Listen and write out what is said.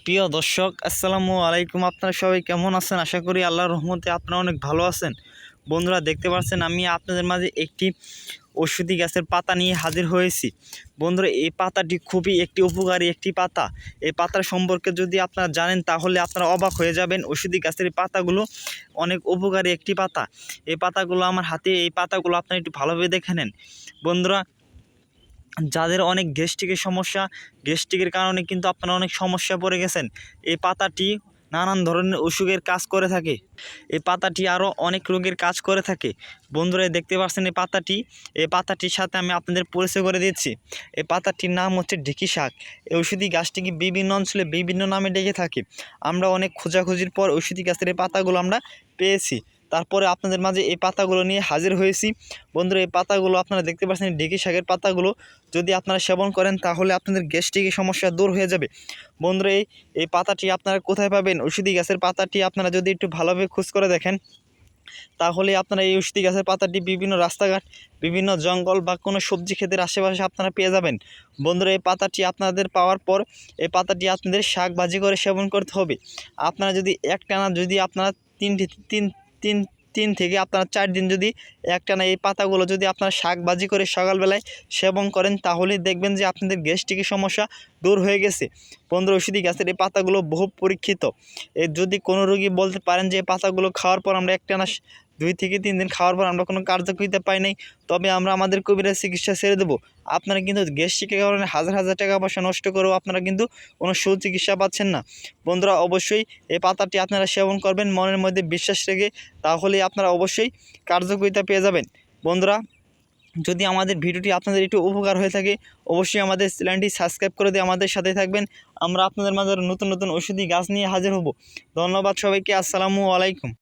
প্রিয় দর্শক, আসসালামু আলাইকুম। আপনারা সবাই কেমন আছেন? আশা করি আল্লাহর রহমতে আপনারা অনেক ভালো আছেন। বন্ধুরা, দেখতে পাচ্ছেন আমি আপনাদের মাঝে একটি ঔষধি গাছের পাতা নিয়ে হাজির হয়েছি। বন্ধুরা, এই পাতাটি খুবই একটি উপকারী একটি পাতা। এই পাতার সম্পর্কে যদি আপনারা জানেন তাহলে আপনারা অবাক হয়ে যাবেন। ঔষধি গাছের এই পাতাগুলো অনেক উপকারী একটি পাতা। এই পাতাগুলো আমার হাতে, এই পাতাগুলো আপনারা একটু ভালোভাবে দেখে নেন। বন্ধুরা, যাদের অনেক গ্যাস্ট্রিকের সমস্যা, গ্যাস্ট্রিকের কারণে কিন্তু আপনারা অনেক সমস্যা পড়ে গেছেন, এই পাতাটি নানান ধরনের অসুখের কাজ করে থাকে। এই পাতাটি আরও অনেক রোগের কাজ করে থাকে। বন্ধুরা, দেখতে পাচ্ছেন এই পাতাটির সাথে আমি আপনাদের পরিচয় করে দিচ্ছি। এই পাতাটির নাম হচ্ছে ঢেঁকি শাক। এই ঔষধি গাছটিকে বিভিন্ন অঞ্চলে বিভিন্ন নামে ডেকে থাকে। আমরা অনেক খোঁজাখুঁজির পর ঔষধি গাছের এই পাতাগুলো আমরা পেয়েছি। তারপরে আপনাদের মাঝে এই পাতাগুলো নিয়ে হাজির হয়েছি। বন্ধুরা, এই পাতাগুলো আপনারা দেখতে পাচ্ছেন, ঢেঁকি শাকের পাতাগুলো যদি আপনারা সেবন করেন তাহলে আপনাদের গ্যাস্ট্রিকের সমস্যা দূর হয়ে যাবে। বন্ধুরা, এই পাতাটি আপনারা কোথায় পাবেন? ঔষধি গাছের পাতাটি আপনারা যদি একটু ভালোভাবে খোঁজ করে দেখেন তাহলে আপনারা এই ঔষধি গাছের পাতাটি বিভিন্ন রাস্তাঘাট, বিভিন্ন জঙ্গল বা কোনো সবজি ক্ষেতের আশেপাশে আপনারা পেয়ে যাবেন। বন্ধুরা, এই পাতাটি আপনাদের পাওয়ার পর এই পাতাটি আপনাদের শাক ভাজি করে সেবন করতে হবে। আপনারা যদি একটানা যদি আপনারা তিন তিন তিন থেকে আপনারা 4 দিন যদি একটানা এই পাতাগুলো যদি আপনারা শাক ভাজি করে সকালবেলায় সেবন করেন তাহলেই দেখবেন যে আপনাদের গ্যাস্ট্রিকের সমস্যা দূর হয়ে গেছে। বন্ধুরা, ঔষধি গাছের এই পাতাগুলো বহু পরীক্ষিত। যদি কোনো রোগী বলতে পারেন যে এই পাতাগুলো খাওয়ার পর আমরা একটানা 2 থেকে 3 দিন খাওয়ার পর আমরা কোনো কার্যকারিতা পাই নাই, তবে আমরা আমাদের কবিরাজ চিকিৎসা ছেড়ে দেবো। আপনারা কিন্তু গ্যাস্ট্রিকের কারণে হাজার হাজার টাকা পয়সা নষ্ট করেও আপনারা কিন্তু কোনো সুচিকিৎসা পাচ্ছেন না। বন্ধুরা, অবশ্যই এই পাতাটি আপনারা সেবন করবেন মনের মধ্যে বিশ্বাস রেখে, তাহলেই আপনারা অবশ্যই কার্যকারিতা পেয়ে যাবেন। বন্ধুরা, যদি আমাদের ভিডিওটি আপনাদের একটু উপকার হয়ে থাকে অবশ্যই আমাদের চ্যানেলটি সাবস্ক্রাইব করে দিয়ে আমাদের সাথে থাকবেন। আমরা আপনাদের মাঝে নতুন নতুন ঔষধি গাছ নিয়ে হাজির হব। ধন্যবাদ সবাইকে। আসসালামু আলাইকুম।